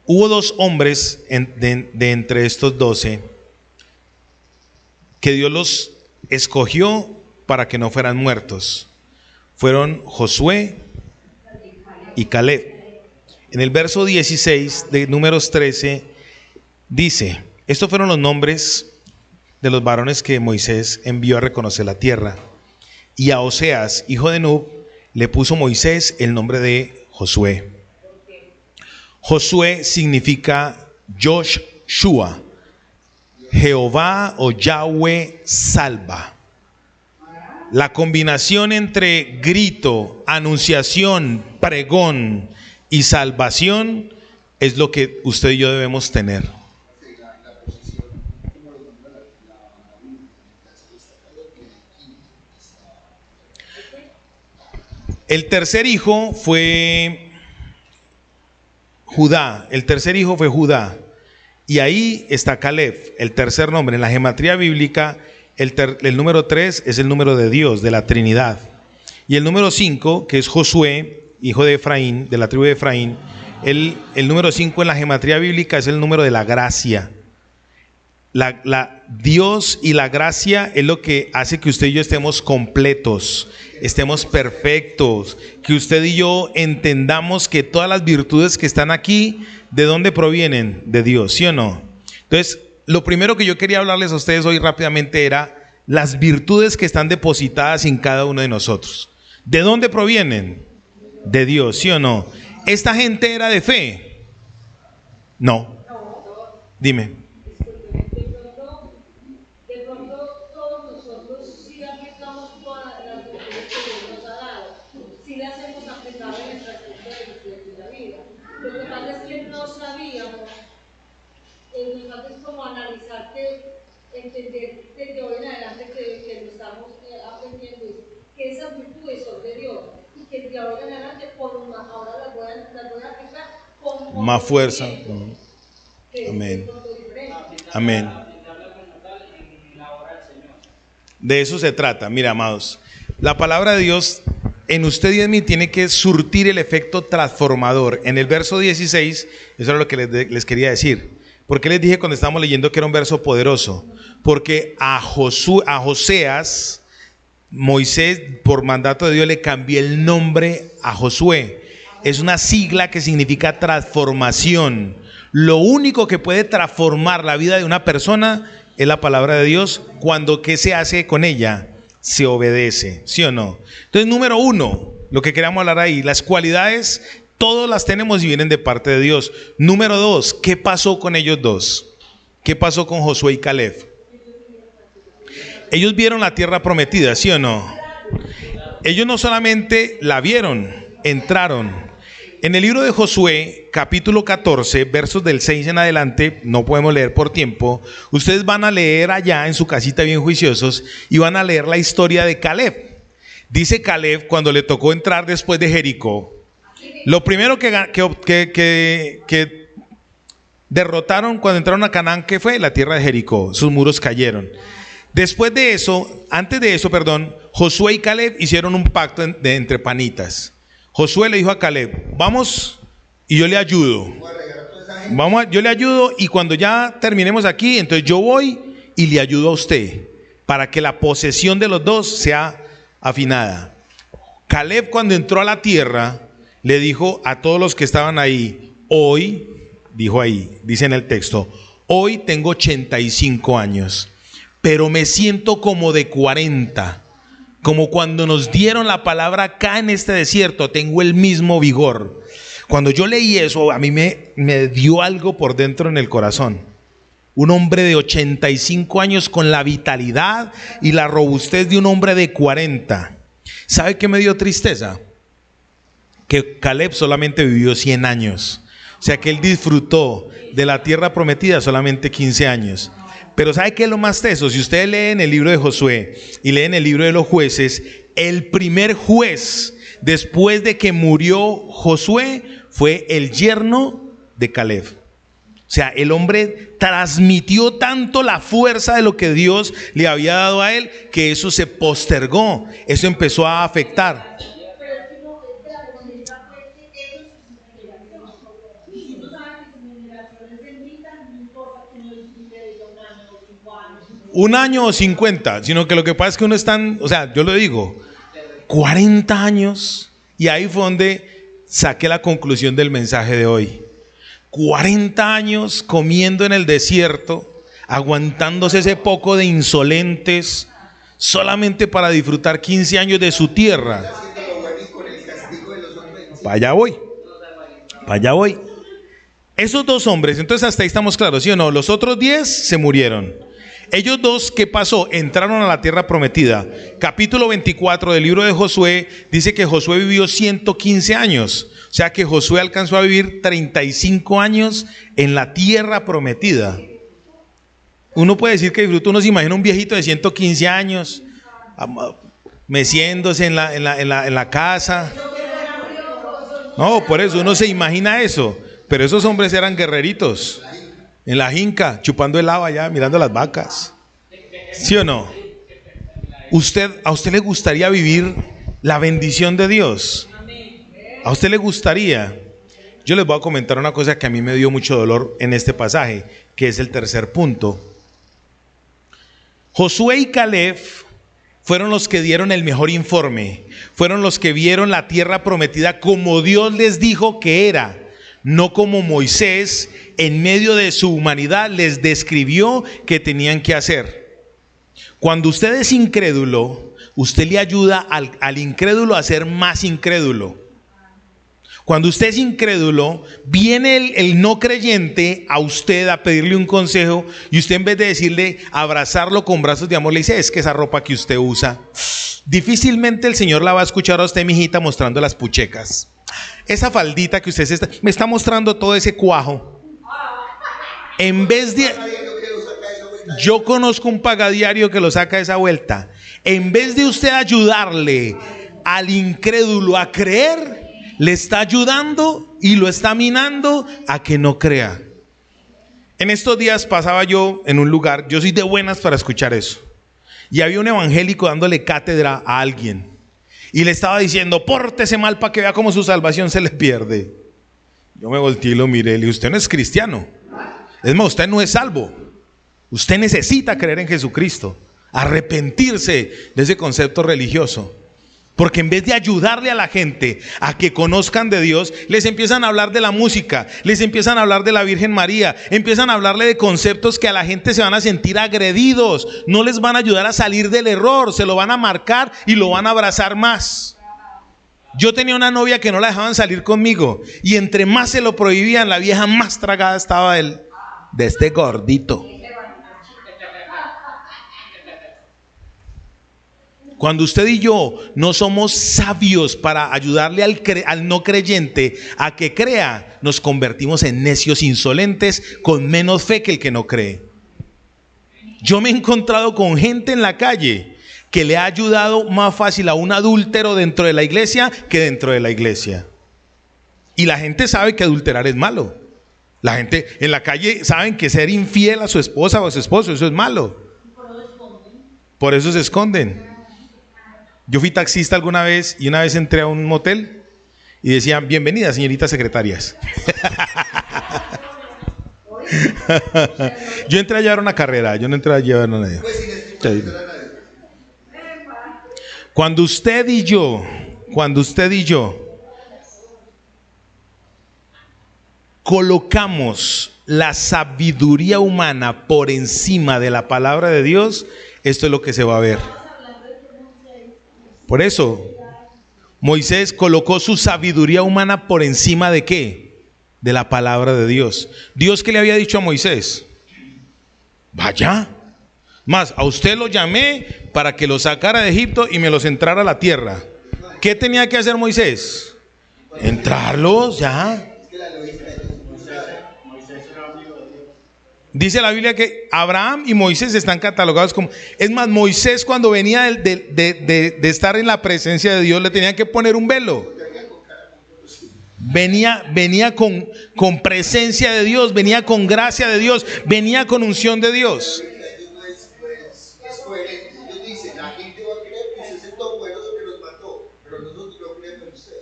Hubo 2 hombres de entre estos 12 que Dios los escogió para que no fueran muertos. Fueron Josué y Caleb. En el verso 16 de Números 13 dice: estos fueron los nombres de los varones que Moisés envió a reconocer la tierra. Y a Oseas, hijo de Nub, le puso Moisés el nombre de Josué. Josué significa Joshua, Jehová o Yahweh salva. La combinación entre grito, anunciación, pregón y salvación es lo que usted y yo debemos tener. El tercer hijo fue Judá. Y ahí está Caleb, el tercer nombre. En la gematría bíblica, el número 3 es el número de Dios, de la Trinidad. Y el número 5, que es Josué, hijo de Efraín, de la tribu de Efraín, el número 5 en la gematría bíblica es el número de la gracia. Dios y la gracia es lo que hace que usted y yo estemos completos, estemos perfectos, que usted y yo entendamos que todas las virtudes que están aquí, ¿de dónde provienen? De Dios, ¿sí o no? Entonces, lo primero que yo quería hablarles a ustedes hoy rápidamente era las virtudes que están depositadas en cada uno de nosotros. ¿De dónde provienen? De Dios, ¿sí o no? ¿Esta gente era de fe? No. Dime. Es como analizarte, entender desde hoy en adelante que lo estamos aprendiendo, que esas virtudes son de Dios y que de ahora en adelante ahora las voy a aplicar con más fuerza. Amén. Amén. De eso se trata. Mira, amados, la palabra de Dios en usted y en mí tiene que surtir el efecto transformador. En el verso 16, eso es lo que les quería decir. ¿Por qué les dije cuando estábamos leyendo que era un verso poderoso? Porque a Joseas, Moisés, por mandato de Dios, le cambió el nombre a Josué. Es una sigla que significa transformación. Lo único que puede transformar la vida de una persona es la palabra de Dios. Cuando, ¿qué se hace con ella? Se obedece, ¿sí o no? Entonces, número uno, lo que queremos hablar ahí, las cualidades, todas las tenemos y vienen de parte de Dios. Número dos, ¿qué pasó con ellos dos? ¿Qué pasó con Josué y Caleb? Ellos vieron la tierra prometida, ¿sí o no? Ellos no solamente la vieron, entraron. En el libro de Josué, capítulo 14, versos del 6 en adelante, no podemos leer por tiempo, ustedes van a leer allá en su casita bien juiciosos y van a leer la historia de Caleb. Dice Caleb cuando le tocó entrar después de Jericó, lo primero que derrotaron cuando entraron a Canaán, ¿qué fue? La tierra de Jericó, sus muros cayeron. Después de eso, antes de eso, Josué y Caleb hicieron un pacto entre panitas. Josué le dijo a Caleb, vamos y yo le ayudo. Yo le ayudo y cuando ya terminemos aquí, entonces yo voy y le ayudo a usted para que la posesión de los dos sea afinada. Caleb, cuando entró a la tierra, le dijo a todos los que estaban ahí, hoy, dijo ahí, dice en el texto, hoy tengo 85 años, pero me siento como de 40. Como cuando nos dieron la palabra acá en este desierto, tengo el mismo vigor. Cuando yo leí eso, a mí me dio algo por dentro en el corazón. Un hombre de 85 años con la vitalidad y la robustez de un hombre de 40. ¿Sabe qué me dio tristeza? Que Caleb solamente vivió 100 años. O sea que él disfrutó de la tierra prometida solamente 15 años. Pero ¿sabe qué es lo más teso? Si ustedes leen el libro de Josué y leen el libro de los jueces, el primer juez después de que murió Josué fue el yerno de Caleb. O sea, el hombre transmitió tanto la fuerza de lo que Dios le había dado a él que eso se postergó, eso empezó a afectar. Un año o 50, sino que lo que pasa es que uno está, o sea, yo lo digo, 40 años, y ahí fue donde saqué la conclusión del mensaje de hoy. 40 años comiendo en el desierto, aguantándose ese poco de insolentes, solamente para disfrutar 15 años de su tierra. Para allá voy, para allá voy. Esos dos hombres, entonces hasta ahí estamos claros, ¿sí o no? Los otros 10 se murieron. Ellos dos, ¿qué pasó? Entraron a la tierra prometida. Capítulo 24 del libro de Josué dice que Josué vivió 115 años. O sea que Josué alcanzó a vivir 35 años en la tierra prometida. Uno puede decir que disfrutó, uno se imagina un viejito de 115 años meciéndose en la casa. No, por eso uno se imagina eso. Pero esos hombres eran guerreritos. En la finca, chupando el agua allá, mirando las vacas. ¿Sí o no? ¿A usted le gustaría vivir la bendición de Dios? ¿A usted le gustaría? Yo les voy a comentar una cosa que a mí me dio mucho dolor en este pasaje, que es el tercer punto. Josué y Caleb fueron los que dieron el mejor informe, fueron los que vieron la tierra prometida como Dios les dijo que era, no como Moisés en medio de su humanidad les describió que tenían que hacer. Cuando usted es incrédulo, usted le ayuda al incrédulo a ser más incrédulo. Cuando usted es incrédulo, viene el no creyente a usted a pedirle un consejo y usted, en vez de decirle, abrazarlo con brazos de amor, le dice: es que esa ropa que usted usa, difícilmente el Señor la va a escuchar a usted, mijita, mostrando las puchecas. Esa faldita que usted me está mostrando todo ese cuajo. En vez de... Yo conozco un pagadiario que lo saca de esa vuelta. En vez de usted ayudarle al incrédulo a creer, le está ayudando y lo está minando a que no crea. En estos días pasaba yo en un lugar, yo soy de buenas para escuchar eso, y había un evangélico dándole cátedra a alguien y le estaba diciendo: pórtese mal para que vea cómo su salvación se le pierde. Yo me volteé y lo miré y le dije: usted no es cristiano, es más, usted no es salvo. Usted necesita creer en Jesucristo, arrepentirse de ese concepto religioso. Porque en vez de ayudarle a la gente a que conozcan de Dios, les empiezan a hablar de la música, les empiezan a hablar de la Virgen María, empiezan a hablarle de conceptos que a la gente se van a sentir agredidos, no les van a ayudar a salir del error, se lo van a marcar y lo van a abrazar más. Yo tenía una novia que no la dejaban salir conmigo, y entre más se lo prohibían, la vieja más tragada estaba de este gordito. Cuando usted y yo no somos sabios para ayudarle al no creyente a que crea, nos convertimos en necios insolentes con menos fe que el que no cree. Yo me he encontrado con gente en la calle que le ha ayudado más fácil a un adúltero dentro de la iglesia que dentro de la iglesia. Y la gente sabe que adulterar es malo. La gente en la calle saben que ser infiel a su esposa o a su esposo, eso es malo. Por eso se esconden. Yo fui taxista alguna vez y una vez entré a un motel y decían: bienvenida, señoritas secretarias. Yo entré a llevar una carrera, yo no entré a llevar a nadie. Cuando usted y yo colocamos la sabiduría humana por encima de la palabra de Dios, esto es lo que se va a ver. Por eso, Moisés colocó su sabiduría humana por encima ¿de qué? De la palabra de Dios. ¿Dios qué le había dicho a Moisés? Vaya. Más, a usted lo llamé para que lo sacara de Egipto y me los entrara a la tierra. ¿Qué tenía que hacer Moisés? Entrarlos, ya. Dice la Biblia que Abraham y Moisés están catalogados como... Es más, Moisés, cuando venía de estar en la presencia de Dios, le tenían que poner un velo. Venía con presencia de Dios, venía con gracia de Dios, venía con unción de Dios. Es coherente. Ellos dicen: la gente va a creer que usted es el todopoderoso que los mató, pero nosotros no creemos en usted.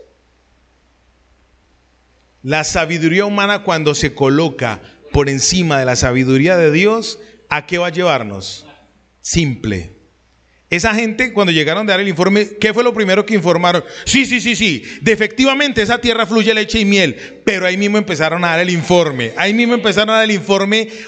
La sabiduría humana, cuando se coloca por encima de la sabiduría de Dios, ¿a qué va a llevarnos? Simple. Esa gente, cuando llegaron a dar el informe, ¿qué fue lo primero que informaron? Sí, efectivamente esa tierra fluye leche y miel. Pero ahí mismo empezaron a dar el informe.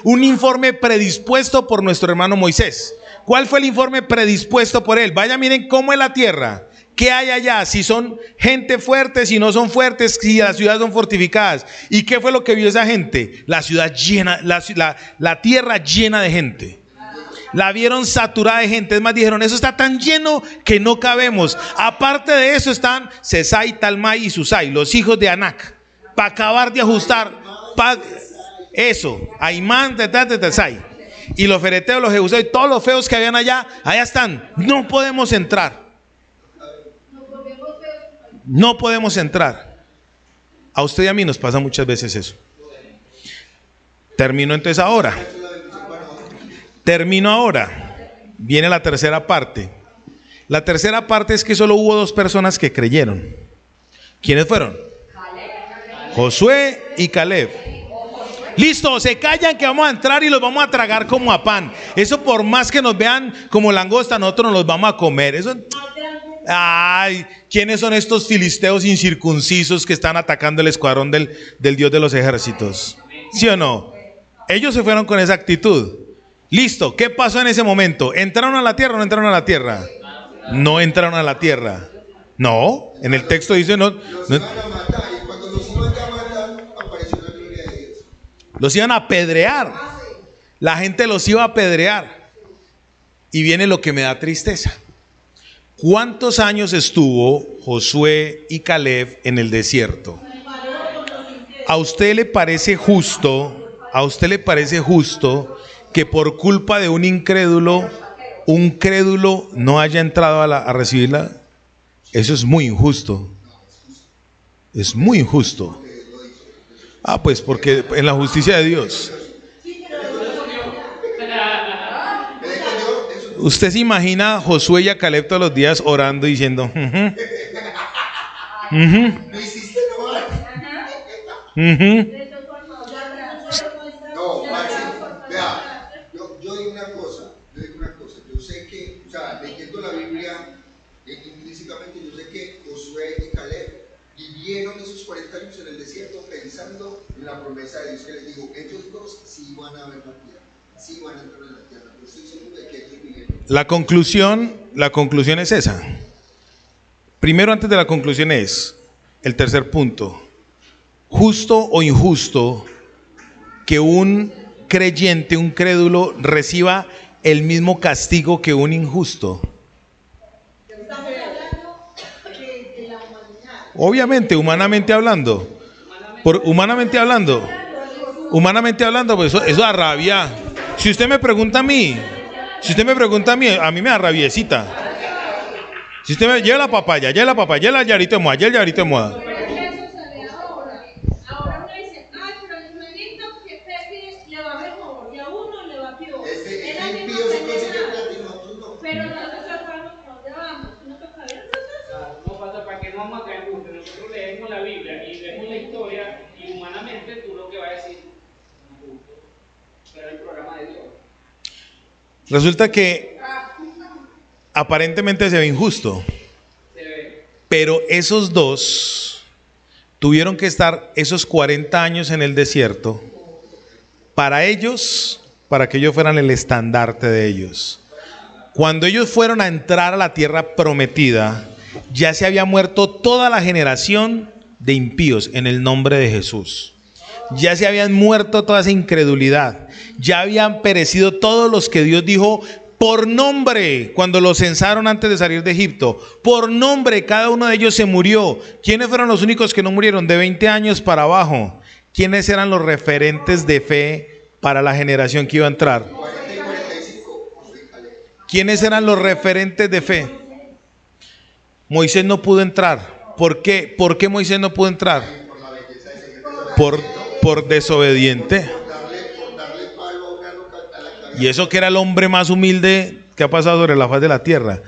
Un informe predispuesto por nuestro hermano Moisés. ¿Cuál fue el informe predispuesto por él? Vaya, miren cómo es la tierra. ¿Qué hay allá? Si son gente fuerte, si no son fuertes, si las ciudades son fortificadas. ¿Y qué fue lo que vio esa gente? La ciudad llena, la tierra llena de gente. La vieron saturada de gente. Es más, dijeron: eso está tan lleno que no cabemos. Aparte de eso están Sesai, Talmai y Susai, los hijos de Anac. Para acabar de ajustar. Aimán, Tesai. Y los fereteos, los jebuseos y todos los feos que habían allá están. No podemos entrar. No podemos entrar. A usted y a mí nos pasa muchas veces eso. Termino ahora. Viene la tercera parte. La tercera parte es que solo hubo 2 personas que creyeron. ¿Quiénes fueron? Josué y Caleb. Listo, se callan que vamos a entrar y los vamos a tragar como a pan. Eso por más que nos vean como langosta, nosotros nos los vamos a comer. Eso... Ay, ¿quiénes son estos filisteos incircuncisos que están atacando el escuadrón del Dios de los ejércitos? ¿Sí o no? Ellos se fueron con esa actitud. Listo, ¿qué pasó en ese momento? ¿Entraron a la tierra o no entraron a la tierra? No entraron a la tierra. No, en el texto dice no. Los iban a matar y cuando los iban a matar apareció la gloria de Dios. Los iban a apedrear. La gente los iba a apedrear. Y viene lo que me da tristeza. ¿Cuántos años estuvo Josué y Caleb en el desierto? ¿A usted le parece justo? ¿A usted le parece justo que por culpa de un crédulo no haya entrado a recibirla? Eso es muy injusto. Es muy injusto. Ah, pues porque en la justicia de Dios. Usted se imagina a Josué y a Caleb todos los días orando diciendo, Me hiciste enojar. No, Maxi, vea, yo digo una cosa. Yo sé que, o sea, leyendo la Biblia, intrínsecamente yo sé que Josué y Caleb vivieron esos 40 años en el desierto pensando en la promesa de Dios que les dijo, ellos dos sí van a ver la tierra, sí van a entrar en la tierra. Yo estoy seguro de que ellos vivieron. La conclusión es esa. Primero, antes de la conclusión es el tercer punto. Justo o injusto que un creyente, un crédulo, reciba el mismo castigo que un injusto. Obviamente, humanamente hablando. Humanamente hablando, pues eso da rabia. Si usted me pregunta a mí, a mí me da rabiecita. Si usted me lleva la papaya, el yarito de moda, el yarito de moda. Ahora uno dice, ay, pero el nuevito que Pepe le va mejor, y a uno le va peor. Es la misma pendeja. Pero nosotros sabemos por dónde vamos. No toca ver proceso. No pasa para que no vamos a caer en gusto. Nosotros leemos la Biblia y vemos la historia y humanamente tú lo que vas a decir, no justo, pero el programa de Dios. Resulta que aparentemente se ve injusto, pero esos dos tuvieron que estar esos 40 años en el desierto para ellos, para que ellos fueran el estandarte de ellos. Cuando ellos fueron a entrar a la tierra prometida, ya se había muerto toda la generación de impíos en el nombre de Jesús. Ya se habían muerto toda esa incredulidad. Ya habían perecido todos los que Dios dijo por nombre cuando los censaron antes de salir de Egipto. Por nombre cada uno de ellos se murió. ¿Quiénes fueron los únicos que no murieron? De 20 años para abajo. ¿Quiénes eran los referentes de fe para la generación que iba a entrar? ¿Quiénes eran los referentes de fe? Moisés no pudo entrar. ¿Por qué? ¿Por qué Moisés no pudo entrar? Por desobediente. Y eso que era el hombre más humilde que ha pasado sobre la faz de la tierra.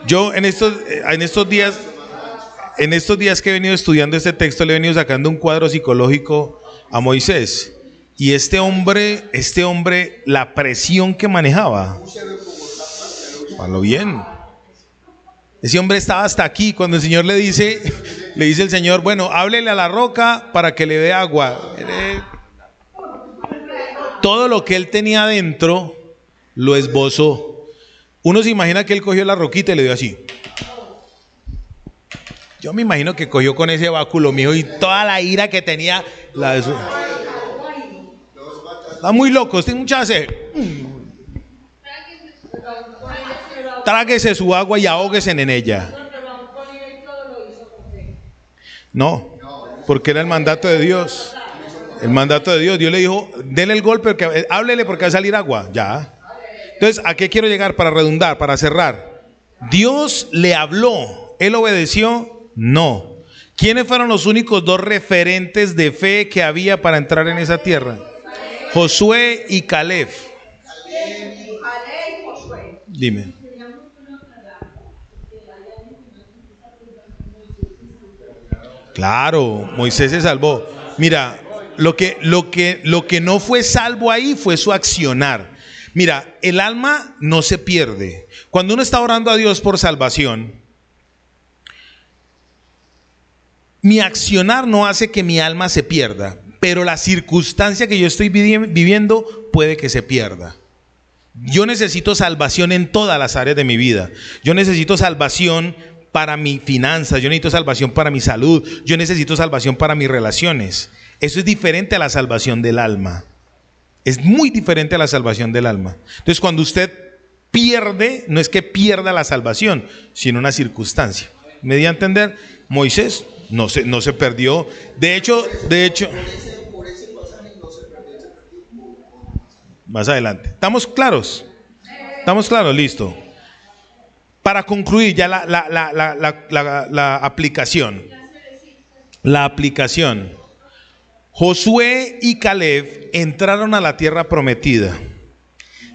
Yo en estos días que he venido estudiando este texto, le he venido sacando un cuadro psicológico a Moisés. Y este hombre, la presión que manejaba, a lo bien. Ese hombre estaba hasta aquí cuando el Señor le dice el Señor, bueno, háblele a la roca para que le dé agua. Todo lo que él tenía adentro lo esbozó. Uno se imagina que él cogió la roquita y le dio así. Yo me imagino que cogió con ese báculo mío y toda la ira que tenía la de su... Está muy loco, usted mucha sed. Tráguese su agua y ahóguese en ella. No, porque era el mandato de Dios. El mandato de Dios. Dios le dijo, denle el golpe, háblele porque va a salir agua. Ya. Entonces, ¿a qué quiero llegar para redundar, para cerrar? Dios le habló. ¿Él obedeció? No. ¿Quiénes fueron los únicos dos referentes de fe que había para entrar en esa tierra? Josué y Caleb. Dime. Claro, Moisés se salvó. Mira, lo que no fue salvo ahí fue su accionar. Mira, el alma no se pierde. Cuando uno está orando a Dios por salvación, mi accionar no hace que mi alma se pierda, pero la circunstancia que yo estoy viviendo puede que se pierda. Yo necesito salvación en todas las áreas de mi vida. Yo necesito salvación para mi finanzas, yo necesito salvación para mi salud, yo necesito salvación para mis relaciones. Eso es diferente a la salvación del alma. Es muy diferente a la salvación del alma. Entonces, cuando usted pierde, no es que pierda la salvación, sino una circunstancia. ¿Me di a entender? Moisés no se perdió. De hecho, Por ese pasaje no se perdió, se perdió. más adelante. ¿Estamos claros? ¿Estamos claros? Listo. Para concluir ya la aplicación. La aplicación. Josué y Caleb entraron a la tierra prometida.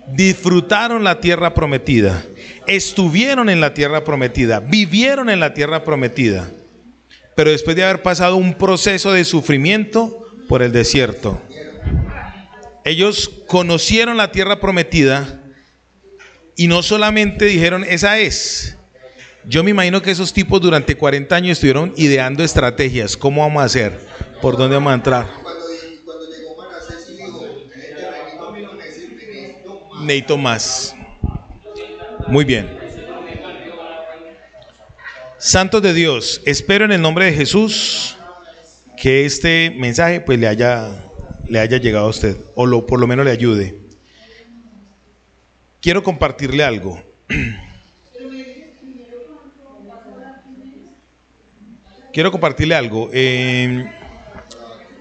Disfrutaron la tierra prometida. Estuvieron en la tierra prometida. Vivieron en la tierra prometida. Pero después de haber pasado un proceso de sufrimiento por el desierto, ellos conocieron la tierra prometida y no solamente dijeron, esa es. Yo me imagino que esos tipos durante 40 años estuvieron ideando estrategias. ¿Cómo vamos a hacer? ¿Por dónde vamos a entrar? Cuando llegó Manasés y dijo, Necesito más. Muy bien. Santos de Dios, espero en el nombre de Jesús que este mensaje pues le haya llegado a usted, o por lo menos le ayude. Quiero compartirle algo. Quiero compartirle algo.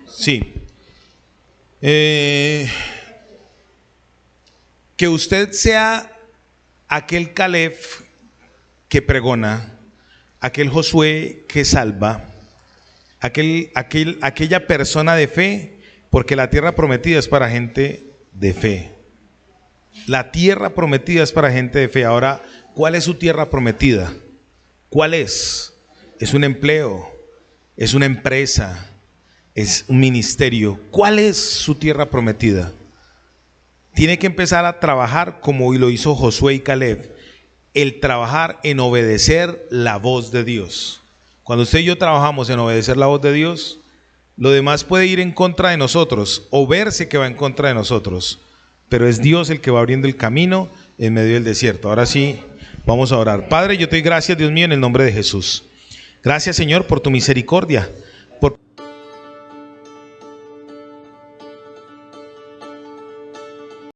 Sí. Que usted sea aquel Caleb que pregona, aquel Josué que salva, aquella persona de fe, porque la tierra prometida es para gente de fe. La tierra prometida es para gente de fe. Ahora, ¿cuál es su tierra prometida? ¿Cuál es? ¿Es un empleo? ¿Es una empresa? ¿Es un ministerio? ¿Cuál es su tierra prometida? Tiene que empezar a trabajar como lo hizo Josué y Caleb. El trabajar en obedecer la voz de Dios. Cuando usted y yo trabajamos en obedecer la voz de Dios, lo demás puede ir en contra de nosotros o verse que va en contra de nosotros, pero es Dios el que va abriendo el camino en medio del desierto. Ahora sí, vamos a orar. Padre, yo te doy gracias, Dios mío, en el nombre de Jesús. Gracias, Señor, por tu misericordia.